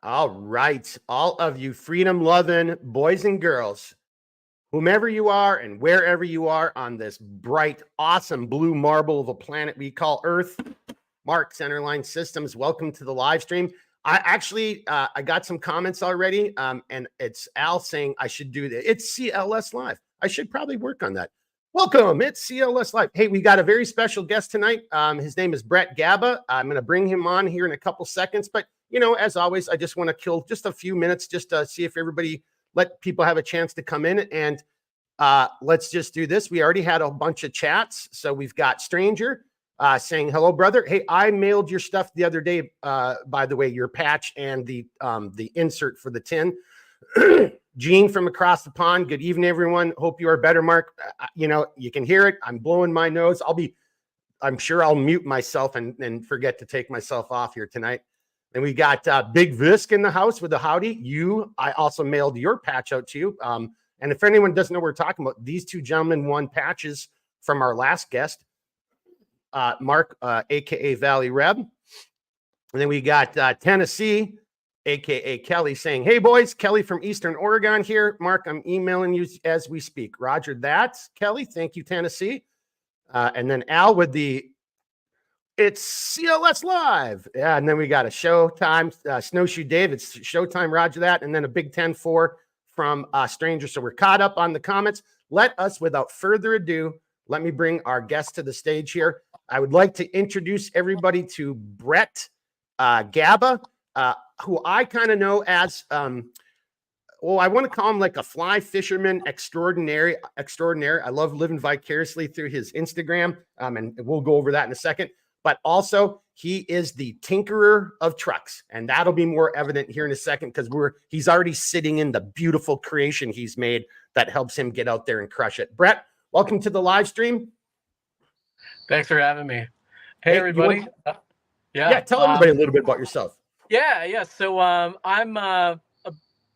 All right, all of you freedom-loving boys and girls, whomever you are and wherever you are on this bright, awesome blue marble of a planet we call Earth, Mark Centerline Systems, welcome to the live stream. I got some comments already, and it's Al saying I should do that. It's CLS Live. I should probably work on that. Welcome, it's CLS Live. Hey, we got a very special guest tonight. His name is Brett Gaba. I'm going to bring him on here in a couple seconds, but as always, I just want to kill just a few minutes just to see if everybody let people have a chance to come in, and let's just do this. We already had a bunch of chats, so we've got Stranger saying hello, brother. Hey, I mailed your stuff the other day. By the way, your patch and the insert for the tin. Gene from across the pond. Good evening, everyone. Hope you are better, Mark. You can hear it. I'm blowing my nose. I'm sure I'll mute myself and forget to take myself off here tonight. And we got Big Visk in the house with a howdy. I also mailed your patch out to you. And if anyone doesn't know what we're talking about, these two gentlemen won patches from our last guest, Mark, aka Valley Reb. And then we got Tennessee, aka Kelly, saying, "Hey boys, Kelly from Eastern Oregon here. Mark, I'm emailing you as we speak." Roger that, Kelly. Thank you, Tennessee. And then Al with it's CLS Live. Yeah, and then we got a Showtime, Snowshoe Dave. It's Showtime, roger that. And then a Big 10-4 from Stranger. So we're caught up on the comments. Let us, without further ado, let me bring our guest to the stage here. I would like to introduce everybody to Brett Gaba, who I kind of know as, I want to call him like a fly fisherman extraordinaire. I love living vicariously through his Instagram, and we'll go over that in a second. But also, he is the tinkerer of trucks, and that'll be more evident here in a second because he's already sitting in the beautiful creation he's made that helps him get out there and crush it. Brett, welcome to the live stream. Thanks for having me. Hey everybody. Tell everybody a little bit about yourself. Yeah. So I'm a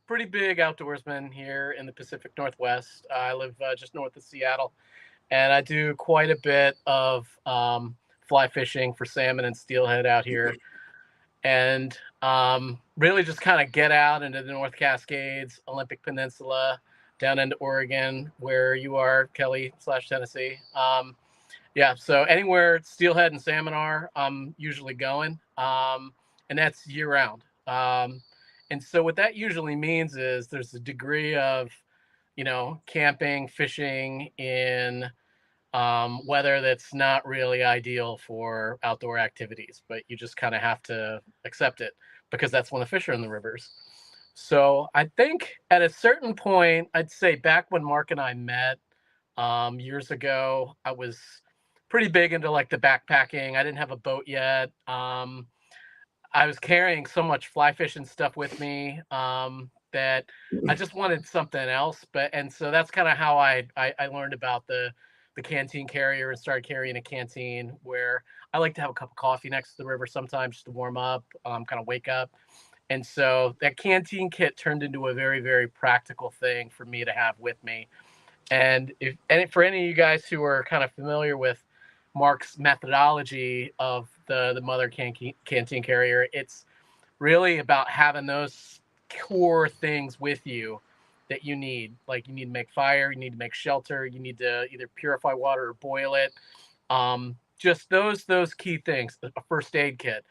pretty big outdoorsman here in the Pacific Northwest. I live just north of Seattle, and I do quite a bit of fly fishing for salmon and steelhead out here, and really just kind of get out into the North Cascades, Olympic Peninsula, down into Oregon, where you are, Kelly / Tennessee. So anywhere steelhead and salmon are, I'm usually going, and that's year round. And so what that usually means is there's a degree of, camping, fishing in weather that's not really ideal for outdoor activities, but you just kind of have to accept it because that's when the fish are in the rivers. So I think at a certain point, I'd say back when Mark and I met years ago, I was pretty big into like the backpacking. I didn't have a boat yet. I was carrying so much fly fishing stuff with me that I just wanted something else. And so that's kind of how I learned about the canteen carrier and started carrying a canteen, where I like to have a cup of coffee next to the river sometimes just to warm up, kind of wake up. And so that canteen kit turned into a very, very practical thing for me to have with me. And for any of you guys who are kind of familiar with Mark's methodology of the mother canteen carrier, it's really about having those core things with you that you need. Like, you need to make fire, you need to make shelter, you need to either purify water or boil it. Just those key things, a first aid kit.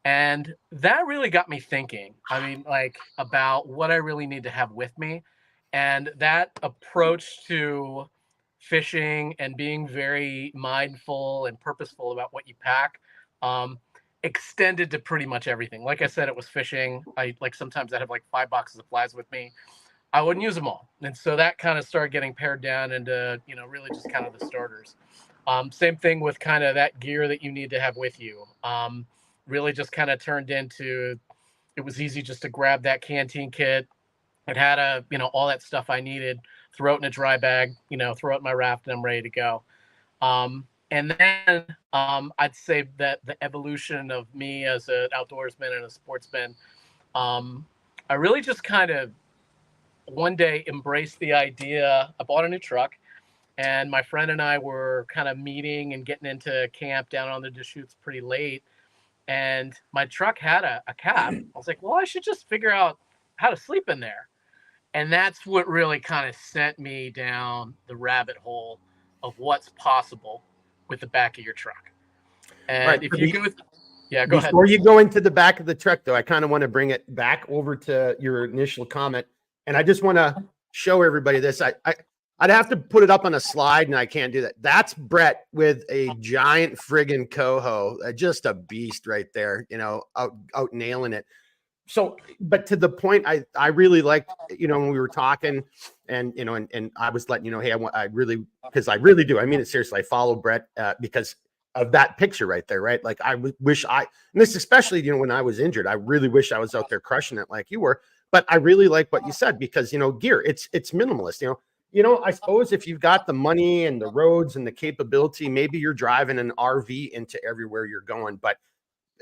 And that really got me thinking, about what I really need to have with me. And that approach to fishing and being very mindful and purposeful about what you pack extended to pretty much everything. Like I said, it was fishing. Sometimes I have 5 boxes of flies with me. I wouldn't use them all. And so that kind of started getting pared down into, really just kind of the starters. Same thing with kind of that gear that you need to have with you. Really just kind of turned into, it was easy just to grab that canteen kit. It had all that stuff I needed, throw it in a dry bag, throw it in my raft, and I'm ready to go. And then I'd say that the evolution of me as an outdoorsman and a sportsman, I really just kind of one day embraced the idea. I bought a new truck, and my friend and I were kind of meeting and getting into camp down on the Deschutes pretty late. and my truck had a cab. I was like, well, I should just figure out how to sleep in there. And that's what really kind of sent me down the rabbit hole of what's possible with the back of your truck. All right. And if you go, yeah, go ahead. Before you go into the back of the truck, though, I kind of want to bring it back over to your initial comment. And I just want to show everybody this. I'd have to put it up on a slide, and I can't do that. That's Brett with a giant friggin' coho, just a beast right there, you know, out nailing it. So, but to the point, I really liked, you know, when we were talking, and you know, and I was letting you know, hey, I really, because I really do, I mean it seriously. I follow Brett because of that picture right there, right? Like I wish and this especially, you know, when I was injured, I really wish I was out there crushing it like you were. But I really like what you said, because you know, gear, it's minimalist, you know, I suppose if you've got the money and the roads and the capability, maybe you're driving an RV into everywhere you're going, but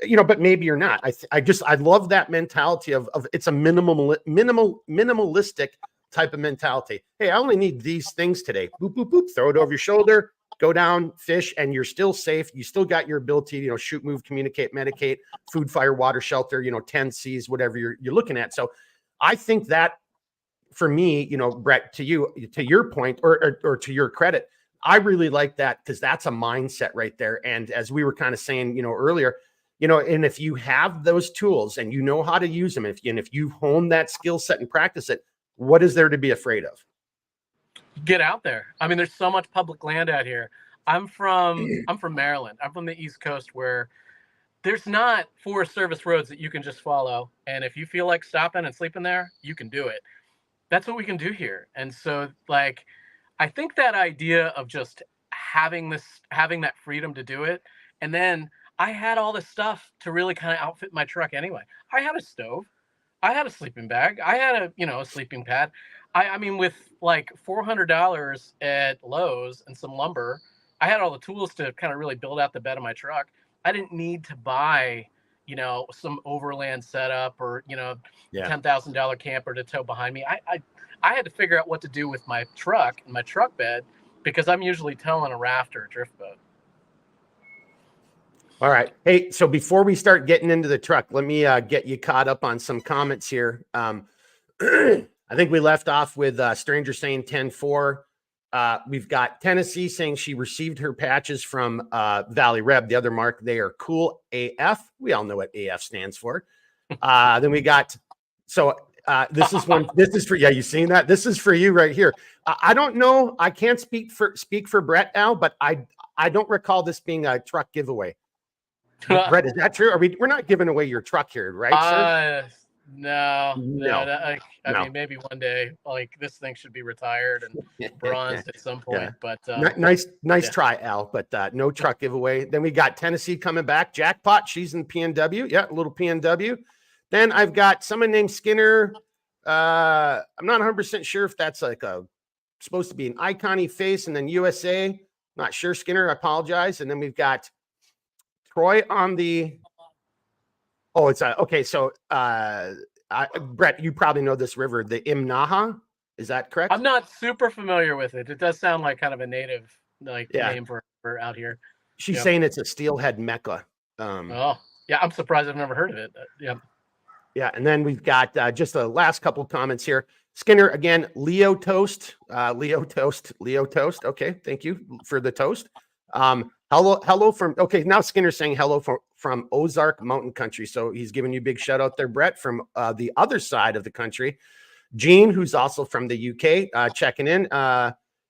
you know, but maybe you're not. I love that mentality of it's a minimalistic type of mentality. Hey, I only need these things today. Boop, boop, boop, throw it over your shoulder, go down, fish, and you're still safe. You still got your ability to, you know, shoot, move, communicate, medicate, food, fire, water, shelter, you know, 10 C's, whatever you're looking at. So I think that for me, you know, Brett, to your point, or to your credit, I really like that, because that's a mindset right there. And as we were kind of saying, you know, earlier, you know, and if you have those tools and you know how to use them, and if you hone that skill set and practice it, what is there to be afraid of? Get out there. I mean, there's so much public land out here. I'm from Maryland. I'm from the East Coast, where there's not Forest Service roads that you can just follow. And if you feel like stopping and sleeping there, you can do it. That's what we can do here. And so, like, I think that idea of just having that freedom to do it, and then I had all this stuff to really kind of outfit my truck anyway. I had a stove, I had a sleeping bag, I had a sleeping pad. I mean, with like $400 at Lowe's and some lumber, I had all the tools to kind of really build out the bed of my truck. I didn't need to buy, some overland setup, or $10,000 camper to tow behind me. I had to figure out what to do with my truck and my truck bed, because I'm usually towing a raft or a drift boat. All right. Hey, so before we start getting into the truck, let me get you caught up on some comments here. I think we left off with Stranger saying 10-4. We've got Tennessee saying she received her patches from Valley Reb, the other mark. They are cool AF. We all know what AF stands for. Then we got, this is for, yeah, you seen that? This is for you right here. I don't know. I can't speak for Brett now, but I don't recall this being a truck giveaway. Brett, is that true? We're not giving away your truck here, right, sir? No. I mean, maybe one day, like, this thing should be retired and bronzed at some point. Yeah. But nice try, Al. But no truck giveaway. Then we got Tennessee coming back. Jackpot. She's in PNW. Yeah, a little PNW. Then I've got someone named Skinner. I'm not 100% sure if that's like supposed to be an icon-y face, and then USA. Not sure, Skinner. I apologize. And then we've got Troy on the. Oh, it's okay. So, Brett, you probably know this river, the Imnaha. Is that correct? I'm not super familiar with it. It does sound like kind of a native name for out here. She's saying it's a steelhead mecca. Oh, yeah. I'm surprised I've never heard of it. Yeah. Yeah. And then we've got just the last couple of comments here. Skinner again, Leo Toast. Leo Toast. Okay. Thank you for the toast. Hello from, okay, now Skinner's saying hello from Ozark Mountain Country. So he's giving you a big shout out there, Brett, from the other side of the country. Gene, who's also from the UK, checking in.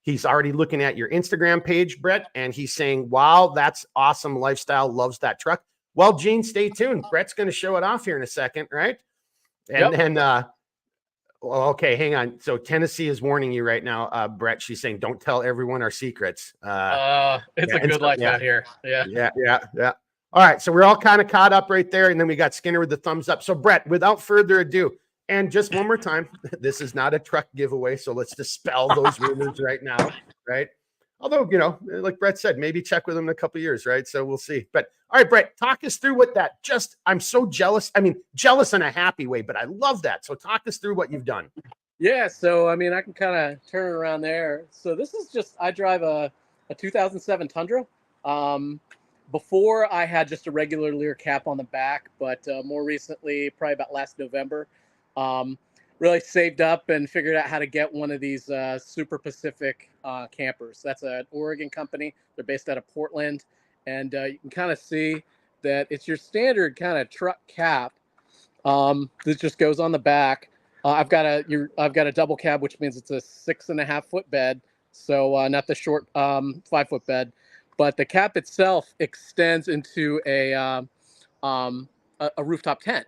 He's already looking at your Instagram page, Brett, and he's saying, wow, that's awesome lifestyle. Loves that truck. Well, Gene, stay tuned. Brett's going to show it off here in a second, right? And then, okay, hang on. So Tennessee is warning you right now, Brett. She's saying, don't tell everyone our secrets. It's a good life out here. Yeah. All right. So we're all kind of caught up right there. And then we got Skinner with the thumbs up. So Brett, without further ado, and just one more time, this is not a truck giveaway. So let's dispel those rumors right now. Right. Although, like Brett said, maybe check with him in a couple of years. Right. So we'll see. But all right, Brett, talk us through what I'm so jealous. I mean, jealous in a happy way, but I love that. So talk us through what you've done. Yeah. So, I mean, I can kind of turn around there. So this is I drive a 2007 Tundra. Before I had just a regular Lear cap on the back, but more recently, probably about last November, um, really saved up and figured out how to get one of these Super Pacific campers. That's an Oregon company. They're based out of Portland, and you can kind of see that it's your standard kind of truck cap. This just goes on the back. I've got a double cab, which means it's a 6.5 foot bed, so not the short 5 foot bed, but the cap itself extends into um, a rooftop tent,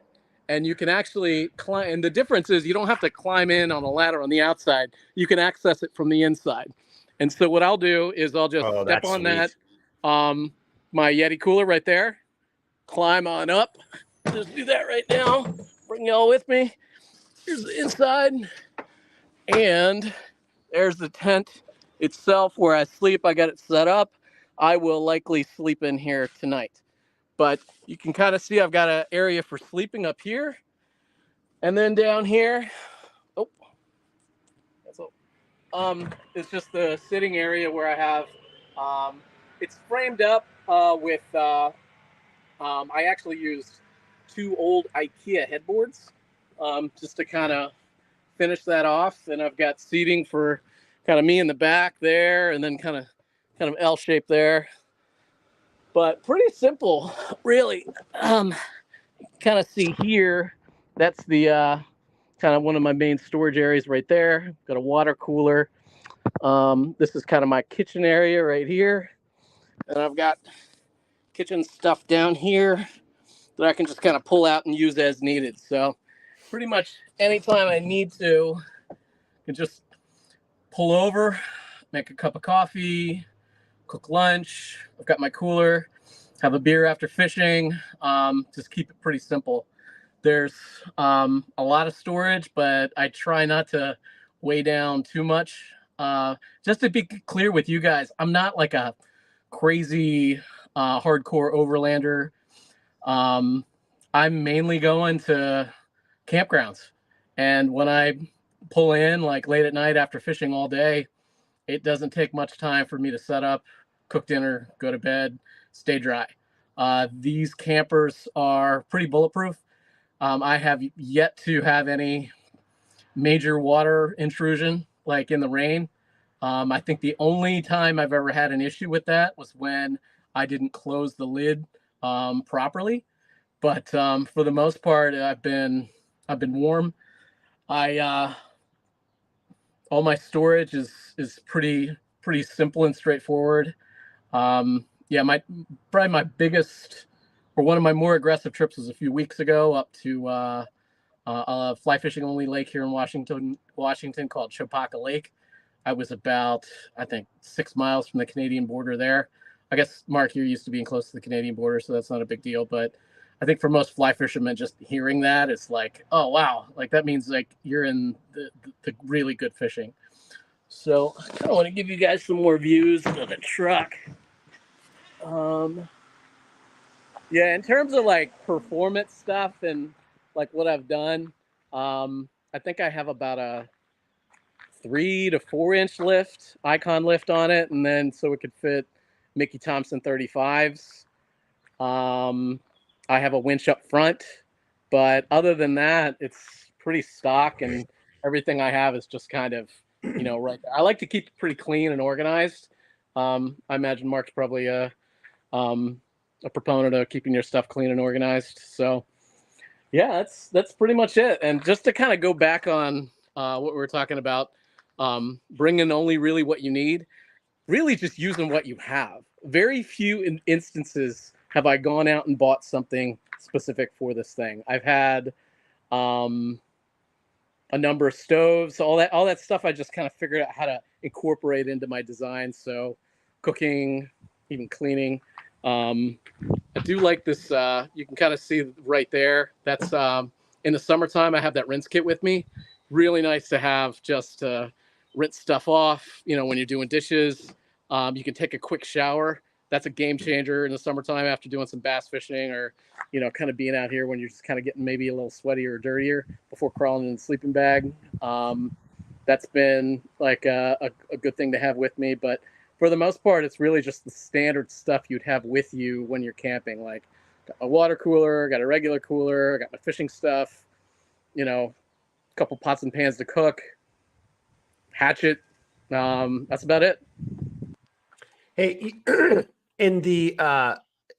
and you can actually climb. And the difference is you don't have to climb in on a ladder on the outside. You can access it from the inside. And so what I'll do is I'll just Oh, step that's on sweet. that my Yeti cooler right there, climb on up. Just do that right now. Bring y'all with me. Here's the inside, and there's the tent itself where I sleep. I got it set up. I will likely sleep in here tonight. But you can kind of see I've got an area for sleeping up here. And then down here, oh, that's all. It's just the sitting area where I have, it's framed up I actually used 2 old IKEA headboards just to kind of finish that off. And I've got seating for kind of me in the back there, and then kind of L shape there. But pretty simple, really. Kind of see here, that's the kind of one of my main storage areas right there. Got a water cooler. This is kind of my kitchen area right here. And I've got kitchen stuff down here that I can just kind of pull out and use as needed. So pretty much anytime I need to, I can just pull over, make a cup of coffee, cook lunch. I've got my cooler, have a beer after fishing. Just keep it pretty simple. There's a lot of storage, but I try not to weigh down too much. Just to be clear with you guys, I'm not like a crazy hardcore overlander. I'm mainly going to campgrounds. And when I pull in like late at night after fishing all day, it doesn't take much time for me to set up, cook dinner, go to bed, stay dry. These campers are pretty bulletproof. I have yet to have any major water intrusion, like in the rain. I think the only time I've ever had an issue with that was when I didn't close the lid properly. But for the most part, I've been warm. I All my storage is pretty simple and straightforward. Yeah, my probably my biggest or one of my more aggressive trips was a few weeks ago up to a fly fishing only lake here in Washington called Chopaka Lake. I was about, I think, 6 miles from the Canadian border there. I guess, Mark, you're used to being close to the Canadian border, so that's not a big deal. But I think for most fly fishermen, just hearing that, it's like, oh, wow. Like, that means, like, you're in the really good fishing. So I kind of want to give you guys some more views of the truck. Yeah, in terms of, like, performance stuff and, like, what I've done, I think I have about a 3 to 4 inch lift, icon lift on it, and then so it could fit Mickey Thompson 35s. I have a winch up front, but other than that, it's pretty stock, and everything I have is just kind of, right there. I like to keep it pretty clean and organized. I imagine Mark's probably a proponent of keeping your stuff clean and organized. So yeah, that's pretty much it. And just to kind of go back on what we were talking about, bringing only really what you need, really just using what you have. Very few instances have I gone out and bought something specific for this thing. I've had a number of stoves, all that stuff. I just kind of figured out how to incorporate into my design. So cooking, even cleaning. I do like this. You can kind of see right there. That's in the summertime. I have that rinse kit with me. Really nice to have just to rinse stuff off. When you're doing dishes, you can take a quick shower. That's a game changer in the summertime after doing some bass fishing or, kind of being out here when you're just kind of getting maybe a little sweatier or dirtier before crawling in the sleeping bag. That's been like a good thing to have with me. But for the most part, it's really just the standard stuff you'd have with you when you're camping, like got a water cooler, got a regular cooler, got my fishing stuff, a couple pots and pans to cook, hatchet. That's about it. Hey, in the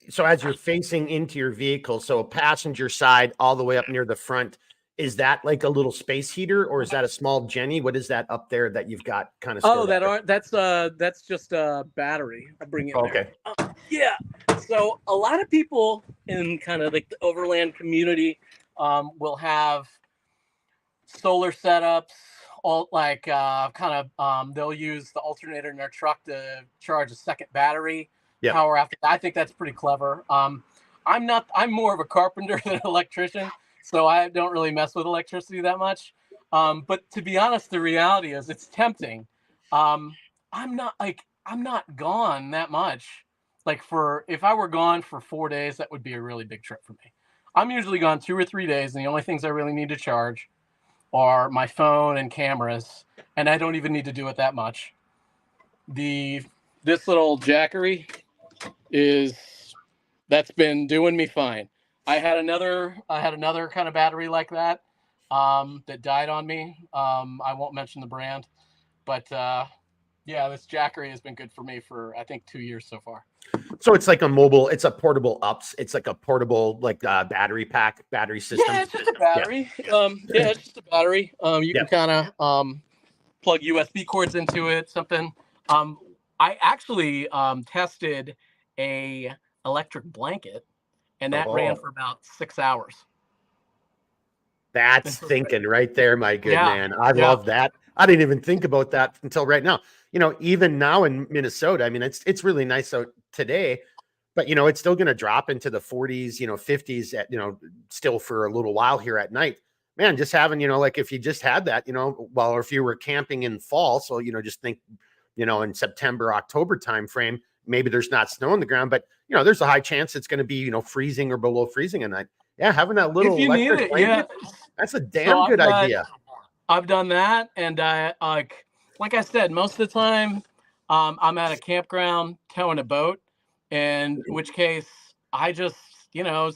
so as you're facing into your vehicle, so passenger side all the way up near the front, is that like a little space heater or is that a small Jenny? What is that up there that you've got kind of Oh, stored up there? that's just a battery. I'll bring it there. Okay. Yeah. So a lot of people in kind of like the overland community will have solar setups, all like they'll use the alternator in their truck to charge a second battery Yeah. power after that. I think that's pretty clever. I'm more of a carpenter than an electrician, so I don't really mess with electricity that much. But to be honest, the reality is it's tempting. I'm not gone that much. Like if I were gone for 4 days, that would be a really big trip for me. I'm usually gone 2 or 3 days, and the only things I really need to charge are my phone and cameras, and I don't even need to do it that much. This little Jackery that's been doing me fine. I had another kind of battery like that that died on me. I won't mention the brand, but yeah, this Jackery has been good for me for I think 2 years so far. So it's like it's a portable ups. It's like a portable battery pack, battery system. Yeah, it's just a battery. Yeah, it's just a battery. You can kind of plug USB cords into it. Something. I actually tested a electric blanket, and that ran for about 6 hours. That's thinking right there, my good man. I Yeah. love that. I didn't even think about that until right now. Even now in Minnesota, I mean, it's really nice out today, but it's still going to drop into the 40s, 50s at, still for a little while here at night. Man, just having, like if you just had that, or if you were camping in fall, so, just think, in September, October timeframe, maybe there's not snow on the ground, but there's a high chance it's going to be, freezing or below freezing at night. Yeah, having that little if you need it, blanket, that's a damn good idea. I've done that, and I like I said, most of the time, I'm at a campground towing a boat, in which case I just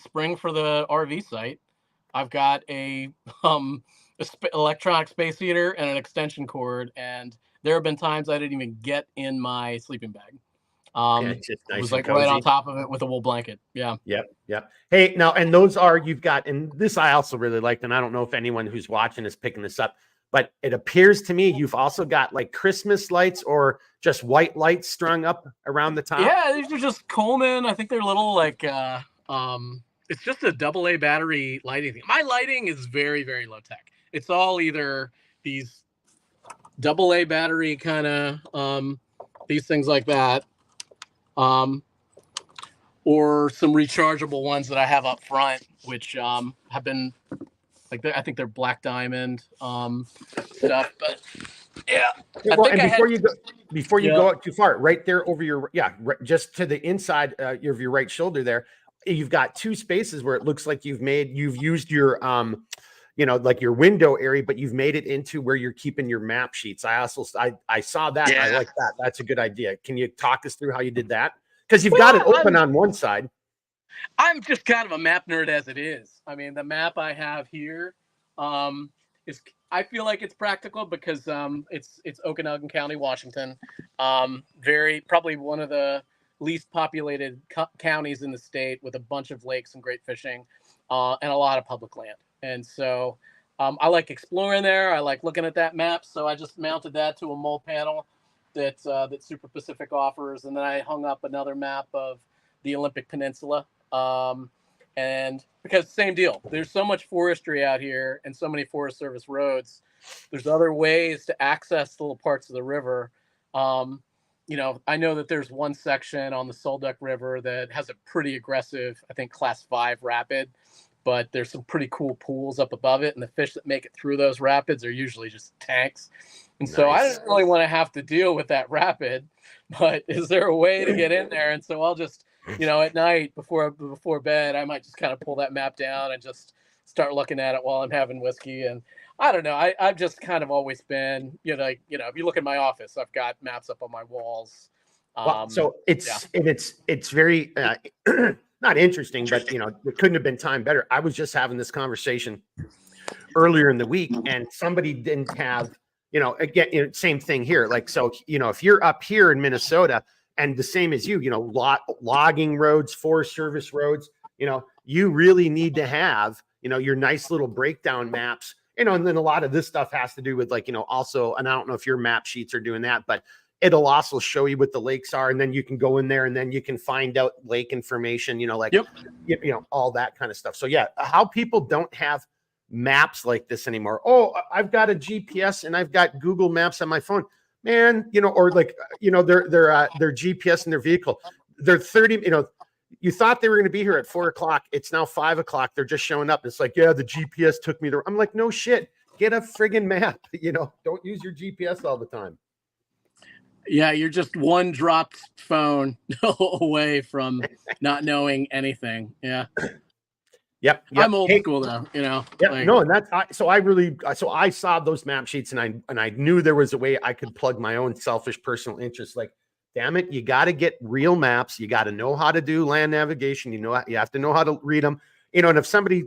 spring for the RV site. I've got a electronic space heater and an extension cord, and there have been times I didn't even get in my sleeping bag. It's just nice, it was like right on top of it with a wool blanket. Yeah. Yep. Hey, now, and those are, you've got, and this I also really liked, and I don't know if anyone who's watching is picking this up, but it appears to me you've also got like Christmas lights or just white lights strung up around the top. Yeah, these are just Coleman. I think they're little like it's just a AA battery lighting thing. My lighting is very, very low tech. It's all either these AA battery kind of these things like that, or some rechargeable ones that I have up front, which have been like I think they're black diamond stuff. But yeah, well, and before you go out too far, right there over your just to the inside of your right shoulder there, you've got two spaces where it looks like you've used your like your window area, but you've made it into where you're keeping your map sheets. I saw that. Yeah. And I like that. That's a good idea. Can you talk us through how you did that? Because you've got it open on one side. I'm just kind of a map nerd as it is. I mean, the map I have here is, I feel like it's practical because it's Okanogan County, Washington. Probably one of the least populated counties in the state, with a bunch of lakes and great fishing and a lot of public land. And so I like exploring there. I like looking at that map. So I just mounted that to a mole panel that Super Pacific offers. And then I hung up another map of the Olympic Peninsula. And because same deal, there's so much forestry out here and so many Forest Service roads. There's other ways to access little parts of the river. I know that there's one section on the Solduck River that has a pretty aggressive, I think, Class 5 rapid, but there's some pretty cool pools up above it, and the fish that make it through those rapids are usually just tanks. And so I didn't really want to have to deal with that rapid, but is there a way to get in there? And so I'll just, at night before bed, I might just kind of pull that map down and just start looking at it while I'm having whiskey. And I don't know, I've just kind of always been, if you look at my office, I've got maps up on my walls. Well, so Yeah. it's very not interesting, but you know, it couldn't have been timed better. I was just having this conversation earlier in the week, and somebody didn't have, you know, again, you know, same thing here. Like, so, you know, if you're up here in Minnesota and the same as you know, logging roads, Forest Service roads, you know, you really need to have, you know, your nice little breakdown maps, you know, and then a lot of this stuff has to do with like, you know, also, and I don't know if your map sheets are doing that, but it'll also show you what the lakes are. And then you can go in there and then you can find out lake information, you know, like, Yep. you know, all that kind of stuff. So yeah, how people don't have maps like this anymore. Oh, I've got a GPS and I've got Google Maps on my phone, man. You know, or like, you know, their GPS in their vehicle. They're 30. You know, you thought they were going to be here at 4 o'clock. It's now 5 o'clock. They're just showing up. It's like, yeah, the GPS took me there. I'm like, no shit. Get a friggin' map. You know, don't use your GPS all the time. Yeah, you're just one dropped phone away from not knowing anything. Yeah. Yep. I'm old Hey, school though, you know. yeah, Like, no, and that's so I saw those map sheets and I knew there was a way I could plug my own selfish personal interests. Like, damn it, you got to get real maps. You got to know how to do land navigation. You know, you have to know how to read them. You know, and if somebody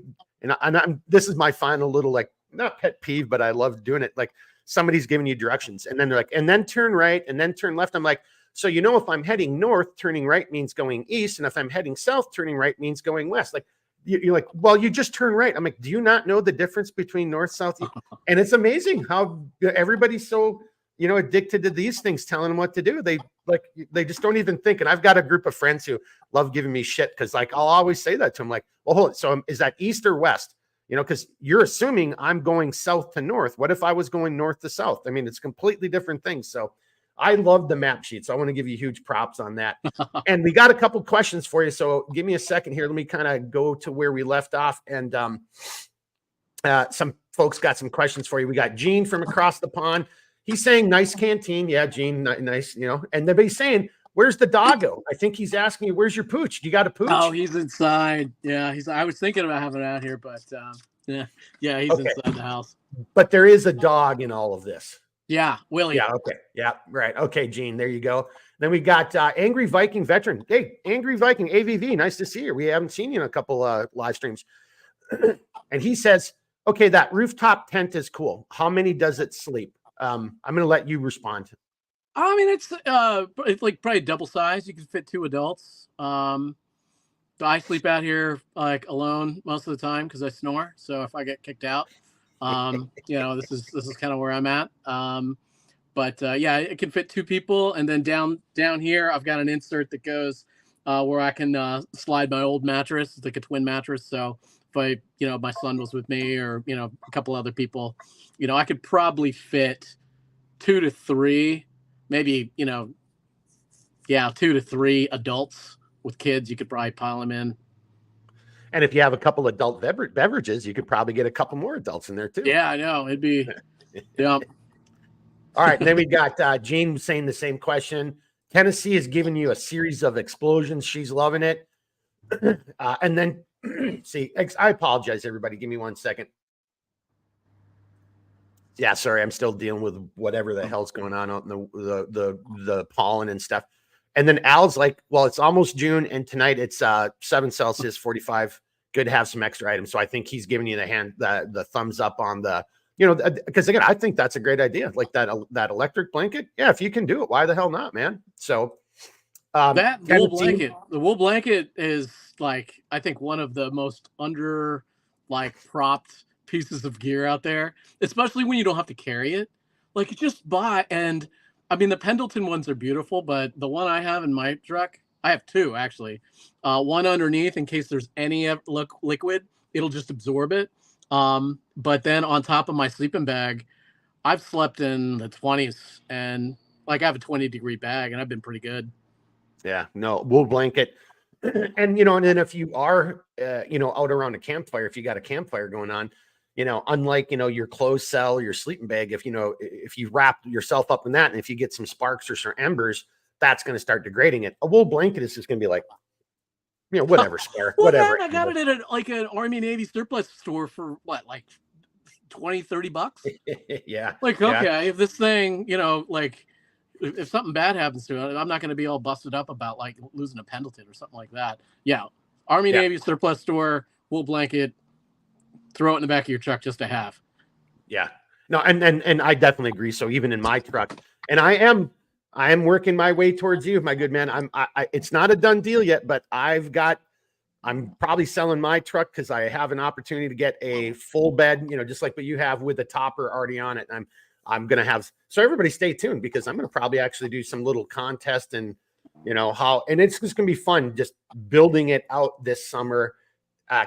this is my final little like not pet peeve, but I love doing it. Like somebody's giving you directions, and then they're like, and then turn right, and then turn left. I'm like, so you know, if I'm heading north, turning right means going east, and if I'm heading south, turning right means going west. Like you're like, well, you just turn right. I'm like, do you not know the difference between north, south? And it's amazing how everybody's so, you know, addicted to these things, telling them what to do. They just don't even think. And I've got a group of friends who love giving me shit because like I'll always say that to them, like, well, hold it. So is that east or west? You know, because you're assuming I'm going south to north. What if I was going north to south? I mean, it's completely different things. So I love the map sheet. So I want to give you huge props on that. And we got a couple questions for you. So give me a second here. Let me kind of go to where we left off. And some folks got some questions for you. We got Gene from across the pond. He's saying nice canteen. Yeah, Gene, nice, you know. And then he's saying, where's the doggo? I think he's asking you, where's your pooch? You got a pooch? oh, he's inside. Yeah, I was thinking about having it out here, but yeah, he's Okay. inside the house. But there is a dog in all of this. Yeah, Willie. Yeah. Okay. Yeah. Right. Okay, Gene. There you go. Then we got Angry Viking Veteran. Hey, Angry Viking AVV. Nice to see you. We haven't seen you in a couple live streams. And he says, okay, that rooftop tent is cool. How many does it sleep? I'm going to let you respond. I mean, it's like probably double size. You can fit 2 adults. I sleep out here like alone most of the time because I snore. So if I get kicked out, you know, this is kind of where I'm at. But yeah, it can fit 2 people. And then down here, I've got an insert that goes where I can slide my old mattress. It's like a twin mattress. So if you know, my son was with me or, you know, a couple other people, you know, I could probably fit 2 to 3, maybe, you know, 2 to 3 adults with kids. You could probably pile them in. And if you have a couple adult beverages, you could probably get a couple more adults in there too. Yeah, I know. It'd be, yeah. All right. Then we got Jane saying the same question. Tennessee has given you a series of explosions. She's loving it. And then, see, I apologize, everybody. Give me 1 second. Yeah, sorry. I'm still dealing with whatever the hell's going on out in the pollen and stuff. And then Al's like, well, it's almost June, and tonight it's 7 Celsius, 45. Good to have some extra items. So I think he's giving you the thumbs up on the, you know, because again, I think that's a great idea. Like that electric blanket. Yeah, if you can do it, why the hell not, man? So that wool blanket, the wool blanket is like, I think one of the most under like propped pieces of gear out there, especially when you don't have to carry it. Like you just buy, and I mean, the Pendleton ones are beautiful, but the one I have in my truck, I have 2 actually. One underneath in case there's any liquid, it'll just absorb it. But then on top of my sleeping bag, I've slept in the 20s, and like I have a 20-degree bag, and I've been pretty good. Yeah, no, wool blanket. And, you know, and then if you are, you know, out around a campfire, if you got a campfire going on, you know, unlike, you know, your clothes cell, your sleeping bag, if, you know, if you wrap yourself up in that, and if you get some sparks or some embers, that's going to start degrading it. A wool blanket is just going to be like, you know, whatever, spark, Well, whatever. man, I got it at like an Army Navy surplus store for what, like $20-$30? Yeah. Like, yeah. okay, if this thing, you know, like if something bad happens to it, I'm not going to be all busted up about like losing a Pendleton or something like that. Yeah, Army Yeah. Navy surplus store, wool blanket, throw it in the back of your truck just to have. Yeah. No, and I definitely agree. So even in my truck, and I am working my way towards you, my good man. It's not a done deal yet, but I'm probably selling my truck because I have an opportunity to get a full bed, just like what you have with the topper already on it. And I'm gonna have, so everybody stay tuned because I'm gonna probably actually do some little contest and and it's just gonna be fun just building it out this summer.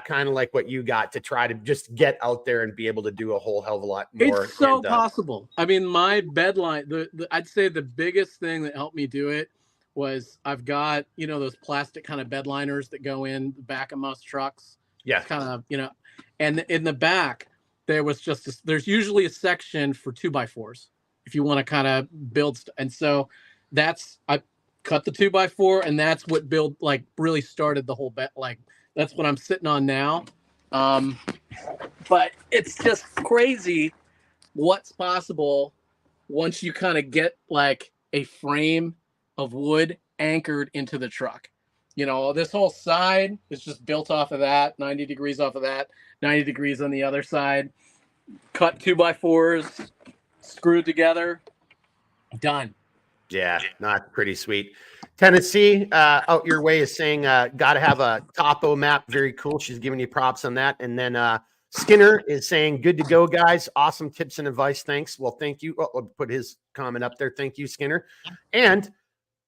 Kind of like what you got to try to just get out there and be able to do a whole hell of a lot more. It's so And possible. I mean, my bed line, I'd say the biggest thing that helped me do it was I've got, those plastic kind of bed liners that go in the back of most trucks. yeah, It's kind of, and in the back, there's usually a section for 2x4s if you want to kind of build. And so I cut the 2x4 and that's what really started the whole bed. Like that's what I'm sitting on now. But it's just crazy what's possible once you kind of get like a frame of wood anchored into the truck. This whole side is just built off of that, 90 degrees off of that, 90 degrees on the other side. Cut 2x4s, screwed together, done. yeah, not pretty sweet. Tennessee, out your way is saying, got to have a topo map. Very cool. She's giving you props on that. And then Skinner is saying, good to go, guys. Awesome tips and advice. Thanks. Well, thank you. I'll put his comment up there. Thank you, Skinner. And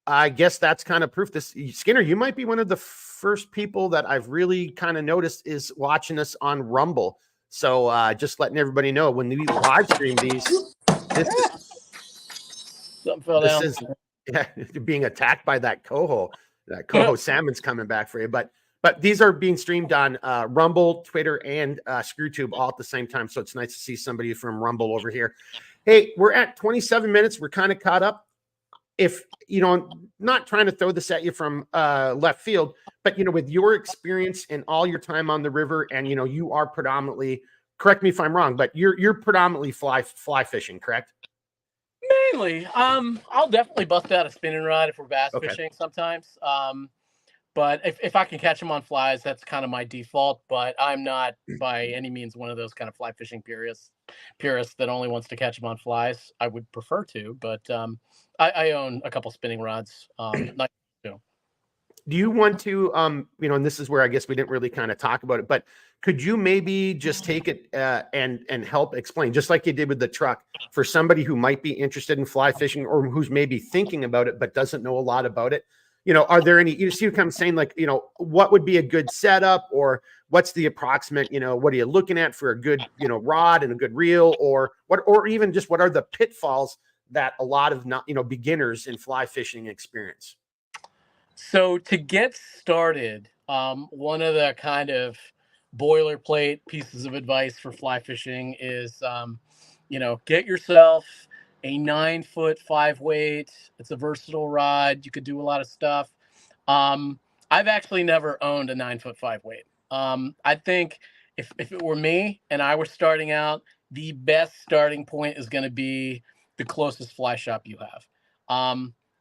I guess that's kind of proof. Skinner, you might be one of the first people that I've really kind of noticed is watching us on Rumble. So just letting everybody know when we live stream these, this is being attacked by that coho. That coho salmon's coming back for you. But these are being streamed on Rumble, Twitter, and ScrewTube all at the same time. So it's nice to see somebody from Rumble over here. Hey, we're at 27 minutes. We're kind of caught up. If not trying to throw this at you from left field, but with your experience and all your time on the river, and you are predominantly, correct me if I'm wrong, but you're predominantly fly fishing, correct? Mainly. I'll definitely bust out a spinning rod if we're bass fishing sometimes. But if I can catch them on flies, that's kind of my default. But I'm not by any means one of those kind of fly fishing purists that only wants to catch them on flies. I would prefer to, but I own a couple spinning rods. Do you want to, and this is where I guess we didn't really kind of talk about it, but could you maybe just take it and help explain, just like you did with the truck, for somebody who might be interested in fly fishing or who's maybe thinking about it but doesn't know a lot about it? Are there any, you see what I'm saying? Like, what would be a good setup, or what's the approximate, what are you looking at for a good, rod and a good reel, or even just what are the pitfalls that a lot of beginners in fly fishing experience? So to get started, one of the kind of boilerplate pieces of advice for fly fishing is, get yourself a 9-foot 5-weight. It's a versatile rod. You could do a lot of stuff. I've actually never owned a 9-foot 5-weight. I think if it were me and I were starting out, the best starting point is going to be the closest fly shop you have.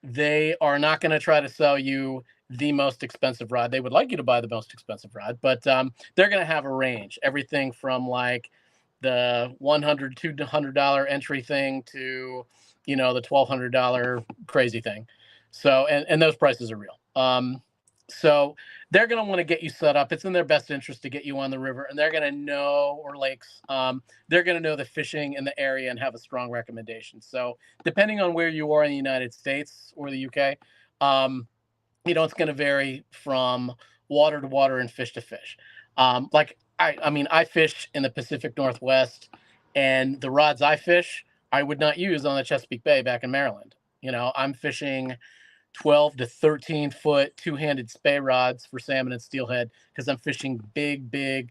They are not going to try to sell you the most expensive rod. They would like you to buy the most expensive rod, but they're going to have a range, everything from like the $100, $200 entry thing to, the $1,200 crazy thing. So, and those prices are real. So they're going to want to get you set up. It's in their best interest to get you on the river, and they're going to know, or lakes, they're going to know the fishing in the area and have a strong recommendation. So depending on where you are in the United States or the UK, it's going to vary from water to water and fish to fish. I fish in the Pacific Northwest, and the rods I fish, I would not use on the Chesapeake Bay back in Maryland. I'm fishing 12 to 13 foot two-handed spey rods for salmon and steelhead because I'm fishing big,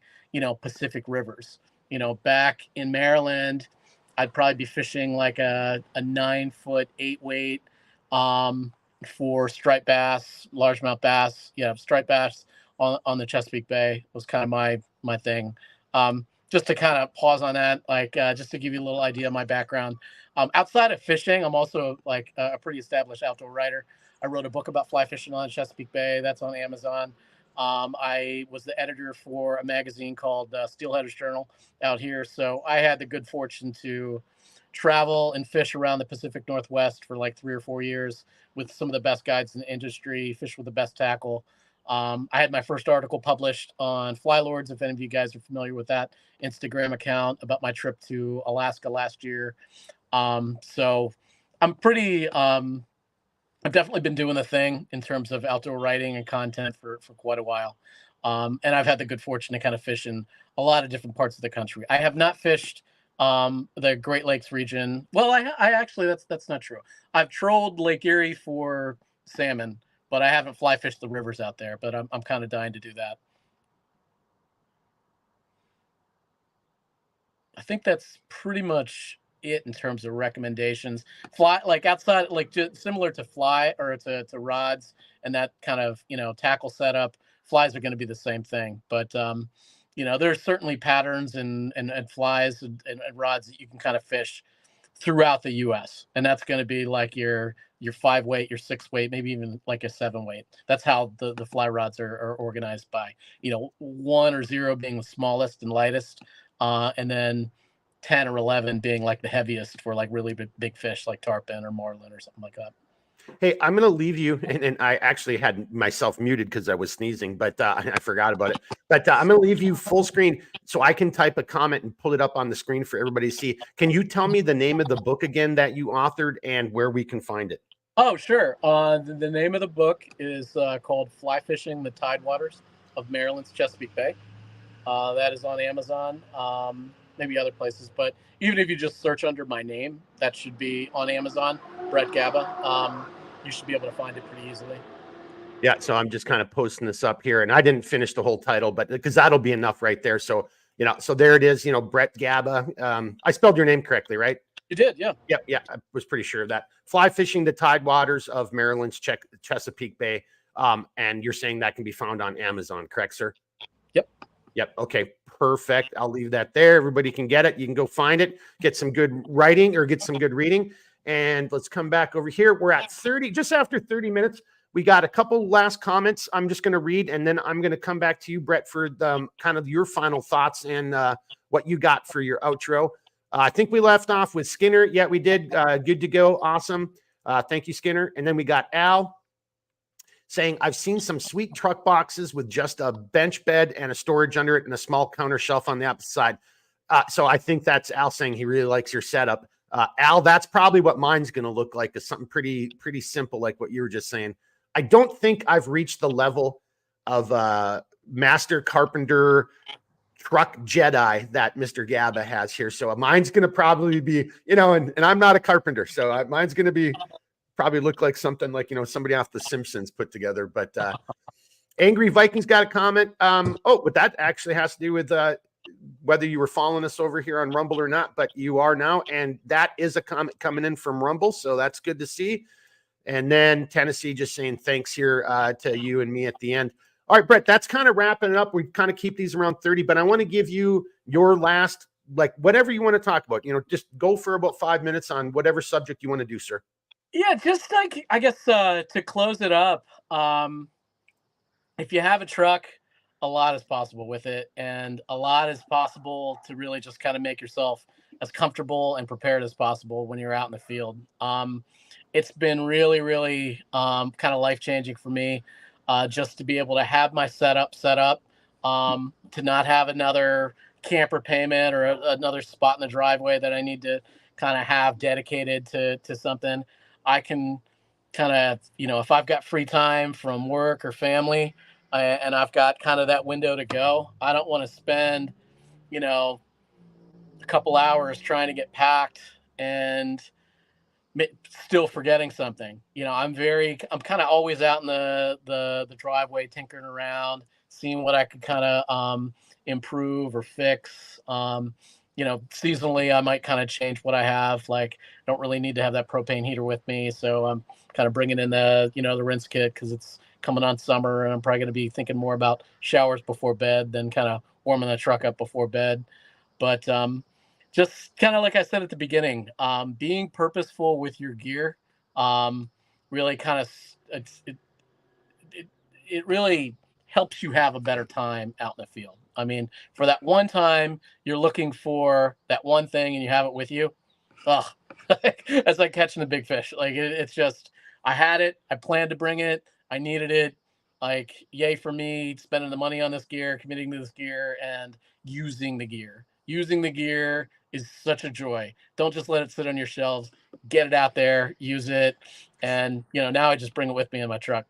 Pacific rivers. Back in Maryland, I'd probably be fishing like a 9-foot 8-weight for striped bass, largemouth bass. Striped bass on the Chesapeake Bay was kind of my thing. just to kind of pause on that, like just to give you a little idea of my background. Outside of fishing, I'm also like a pretty established outdoor writer. I wrote a book about fly fishing on Chesapeake Bay. That's on Amazon. I was the editor for a magazine called Steelheaders Journal out here. So I had the good fortune to travel and fish around the Pacific Northwest for like 3 or 4 years with some of the best guides in the industry, fish with the best tackle. I had my first article published on Fly Lords, if any of you guys are familiar with that Instagram account, about my trip to Alaska last year. So I'm pretty, I've definitely been doing the thing in terms of outdoor writing and content for quite a while. And I've had the good fortune to kind of fish in a lot of different parts of the country. I have not fished the Great Lakes region. Well, I actually, that's not true. I've trolled Lake Erie for salmon, but I haven't fly fished the rivers out there, but I'm kind of dying to do that. I think that's pretty much it in terms of recommendations. Fly, like outside, like just similar to fly or to rods and that kind of, tackle setup, flies are going to be the same thing. But there's certainly patterns and flies and rods that you can kind of fish throughout the US. And that's going to be like your 5 weight, your 6 weight, maybe even like a 7 weight. That's how the fly rods are organized by, 1 or 0 being the smallest and lightest, and then 10 or 11 being like the heaviest for like really big fish like tarpon or marlin or something like that. Hey, I'm going to leave you, and I actually had myself muted because I was sneezing, but I forgot about it. But I'm going to leave you full screen so I can type a comment and pull it up on the screen for everybody to see. Can you tell me the name of the book again that you authored and where we can find it? Oh, sure. The name of the book is called Fly Fishing the Tidewaters of Maryland's Chesapeake Bay. That is on Amazon, maybe other places, but even if you just search under my name, that should be on Amazon, Brett Gaba. You should be able to find it pretty easily. Yeah, so I'm just kind of posting this up here, and I didn't finish the whole title, but because that'll be enough right there. So, so there it is, Brett Gaba. I spelled your name correctly, right? You did, yeah. Yeah, I was pretty sure of that. Fly Fishing the Tidewaters of Maryland's Chesapeake Bay. And you're saying that can be found on Amazon, correct, sir? Yep. Okay, perfect. I'll leave that there. Everybody can get it. You can go find it, get some good writing or get some good reading. And let's come back over here. We're at 30, just after 30 minutes. We got a couple last comments I'm just going to read, and then I'm going to come back to you, Brett, for kind of your final thoughts and what you got for your outro. I think we left off with Skinner. Yeah, we did. Good to go. Awesome. Thank you, Skinner. And then we got Al saying, I've seen some sweet truck boxes with just a bench bed and a storage under it and a small counter shelf on the opposite side. So I think that's Al saying he really likes your setup. Al, that's probably what mine's going to look like, is something pretty simple, like what you were just saying. I don't think I've reached the level of master carpenter truck Jedi that Mr. Gaba has here. So mine's going to probably be, and I'm not a carpenter. So mine's going to be probably look like something like, somebody off The Simpsons put together. But Angry Vikings got a comment. But that actually has to do with whether you were following us over here on Rumble or not, but you are now. And that is a comment coming in from Rumble. So that's good to see. And then Tennessee just saying thanks here to you and me at the end. All right, Brett, that's kind of wrapping it up. We kind of keep these around 30, but I want to give you your last, like whatever you want to talk about, just go for about 5 minutes on whatever subject you want to do, sir. Yeah, just like, I guess, to close it up, if you have a truck, a lot is possible with it, and a lot is possible to really just kind of make yourself as comfortable and prepared as possible when you're out in the field. It's been really, really kind of life-changing for me, just to be able to have my setup set up, to not have another camper payment or another spot in the driveway that I need to kind of have dedicated to something. I can kind of, if I've got free time from work or family, and I've got kind of that window to go, I don't want to spend, a couple hours trying to get packed and still forgetting something. I'm kind of always out in the driveway, tinkering around, seeing what I could kind of improve or fix. Seasonally, I might kind of change what I have. Like, I don't really need to have that propane heater with me, so I'm kind of bringing in the rinse kit because it's coming on summer, and I'm probably going to be thinking more about showers before bed than kind of warming the truck up before bed. But just kind of like I said at the beginning, being purposeful with your gear really kind of it really helps you have a better time out in the field. I mean, for that one time you're looking for that one thing and you have it with you, oh, that's like catching a big fish. Like it's just, I had it, I planned to bring it, I needed it. Like, yay for me, spending the money on this gear, committing to this gear, and using the gear. Using the gear is such a joy. Don't just let it sit on your shelves. Get it out there, use it, and now I just bring it with me in my truck.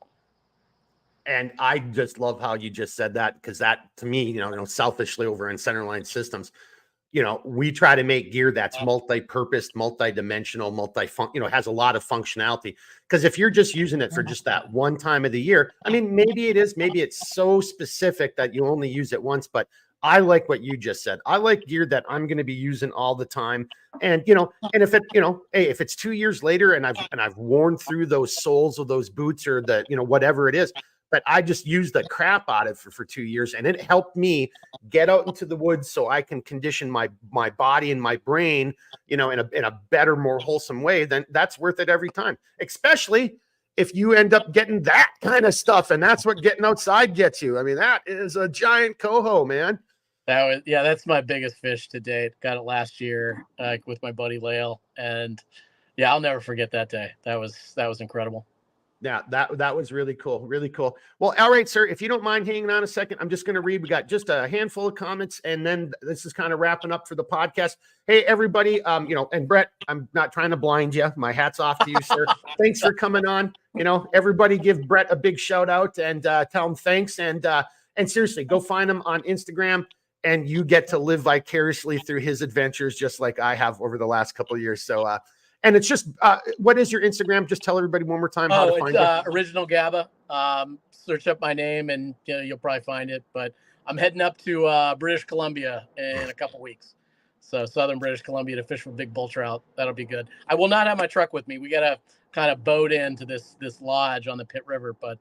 And I just love how you just said that, because that to me, selfishly over in Centerline Systems, we try to make gear that's multi-purpose, multi-dimensional, has a lot of functionality. Because if you're just using it for just that one time of the year, I mean, maybe it's so specific that you only use it once, but I like what you just said. I like gear that I'm going to be using all the time. And, and if hey, if it's 2 years later and I've worn through those soles of those boots or the, whatever it is, but I just used the crap out of it for 2 years, and it helped me get out into the woods so I can condition my body and my brain, in a better, more wholesome way. Then that's worth it every time, especially if you end up getting that kind of stuff. And that's what getting outside gets you. I mean, that is a giant coho, man. That's my biggest fish to date. Got it last year with my buddy Lael, and I'll never forget that day. That was incredible. Yeah, that was really cool. Really cool. Well, all right, sir, if you don't mind hanging on a second, I'm just going to read. We got just a handful of comments, and then this is kind of wrapping up for the podcast. Hey, everybody, and Brett, I'm not trying to blind you. My hat's off to you, sir. Thanks for coming on. Everybody give Brett a big shout out and tell him thanks. And seriously, go find him on Instagram, and you get to live vicariously through his adventures, just like I have over the last couple of years. So, and it's just, what is your Instagram? Just tell everybody one more time how to find it. Original Gabba. Search up my name and you'll probably find it. But I'm heading up to British Columbia in a couple weeks. So southern British Columbia to fish for big bull trout. That'll be good. I will not have my truck with me. We got to kind of boat into this lodge on the Pitt River. But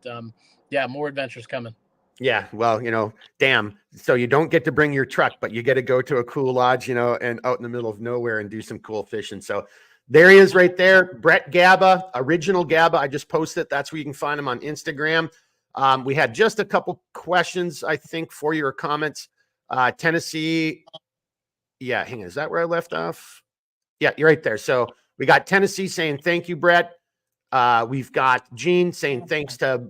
more adventures coming. Yeah, well, damn. So you don't get to bring your truck, but you get to go to a cool lodge, and out in the middle of nowhere and do some cool fishing. So there he is right there. Brett Gabba, Original Gabba. I just posted it. That's where you can find him on Instagram. We had just a couple questions, I think, for your comments. Tennessee. Yeah, hang on. Is that where I left off? Yeah, you're right there. So we got Tennessee saying, thank you, Brett. We've got Gene saying thanks to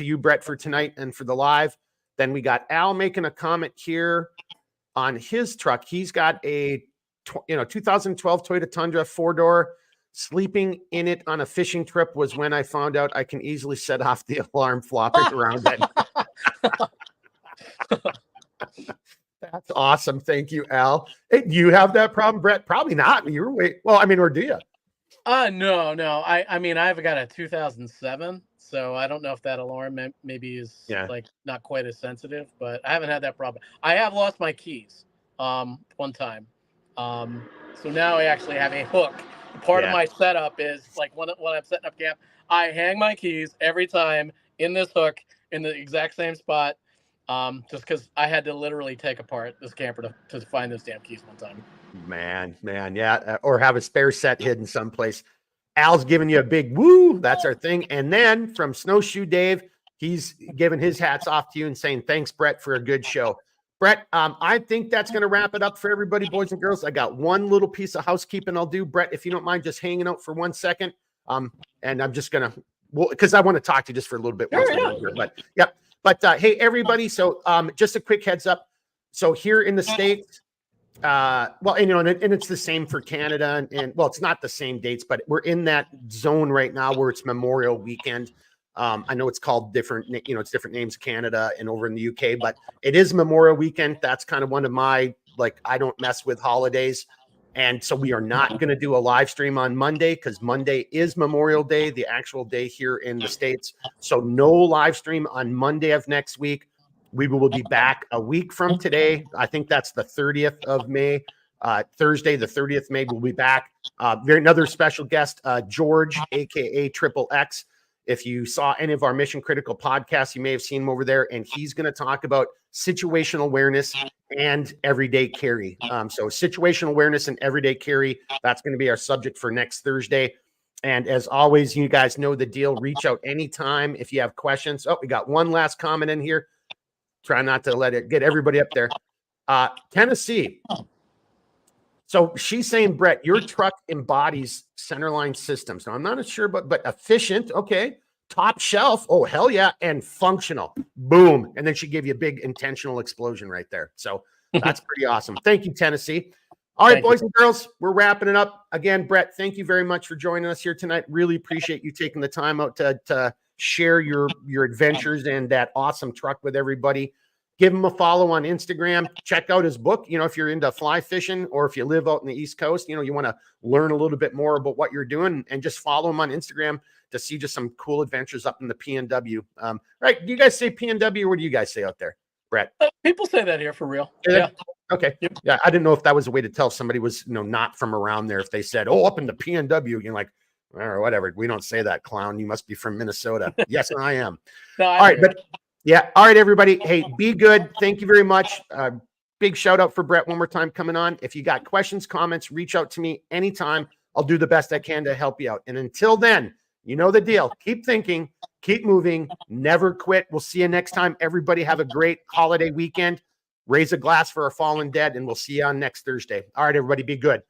you, Brett, for tonight and for the live. Then we got Al making a comment here on his truck. He's got a 2012 Toyota Tundra 4-door. Sleeping in it on a fishing trip was when I found out I can easily set off the alarm flopping around it. That's awesome. Thank you, Al. Hey, do you have that problem, Brett? Probably not. You're or do you? No. I mean, I've got a 2007, so I don't know if that alarm maybe is like not quite as sensitive, but I haven't had that problem. I have lost my keys one time. So now I actually have a hook. Part of my setup is like when I'm setting up camp, I hang my keys every time in this hook in the exact same spot. Just because I had to literally take apart this camper to find those damn keys one time. Man, yeah. Or have a spare set hidden someplace. Al's giving you a big woo. That's our thing. And then from Snowshoe Dave, he's giving his hats off to you and saying, thanks, Brett, for a good show. Brett, I think that's going to wrap it up for everybody, boys and girls. I got one little piece of housekeeping I'll do. Brett, if you don't mind just hanging out for 1 second. And I'm just going to, because I want to talk to you just for a little bit. Here. But, yep. But, hey, everybody. So just a quick heads up. So here in the States, and it's the same for Canada. And it's not the same dates, but we're in that zone right now where it's Memorial Weekend. I know it's called different, it's different names, Canada and over in the UK, but it is Memorial Weekend. That's kind of one of my, I don't mess with holidays. And so we are not going to do a live stream on Monday because Monday is Memorial Day, the actual day here in the States. So no live stream on Monday of next week. We will be back a week from today. I think that's the 30th of May. Thursday, the 30th of May, we'll be back. Another special guest, George, a.k.a. Triple X. If you saw any of our Mission Critical podcasts, you may have seen him over there, and he's going to talk about situational awareness, and everyday carry. So situational awareness and everyday carry, that's going to be our subject for next Thursday. And as always, you guys know the deal. Reach out anytime if you have questions. Oh, we got one last comment in here. Try not to let it get everybody up there. Tennessee. So she's saying, Brett, your truck embodies centerline systems. Now, I'm not sure, but efficient. Okay. Top shelf. Oh, hell yeah. And functional. Boom. And then she gave you a big intentional explosion right there. So that's pretty awesome. Thank you, Tennessee. All right, boys and girls, we're wrapping it up. Again, Brett, thank you very much for joining us here tonight. Really appreciate you taking the time out to share your adventures and that awesome truck with everybody. Give him a follow on Instagram. Check out his book. You know, if you're into fly fishing or if you live out in the East Coast, you know, you want to learn a little bit more about what you're doing, and just follow him on Instagram to see just some cool adventures up in the PNW. Right. Do you guys say PNW, or what do you guys say out there, Brett? People say that here for real. Yeah. Okay. Yep. Yeah. I didn't know if that was a way to tell somebody was, you know, not from around there. If they said, oh, up in the PNW, you're like, or whatever. We don't say that, clown. You must be from Minnesota. Yes, I am. No, all right. But yeah. All right, everybody. Hey, be good. Thank you very much. Big shout out for Brett one more time coming on. If you got questions, comments, reach out to me anytime. I'll do the best I can to help you out. And until then, you know the deal. Keep thinking, keep moving, never quit. We'll see you next time. Everybody have a great holiday weekend. Raise a glass for our fallen dead, and we'll see you on next Thursday. All right, everybody, be good.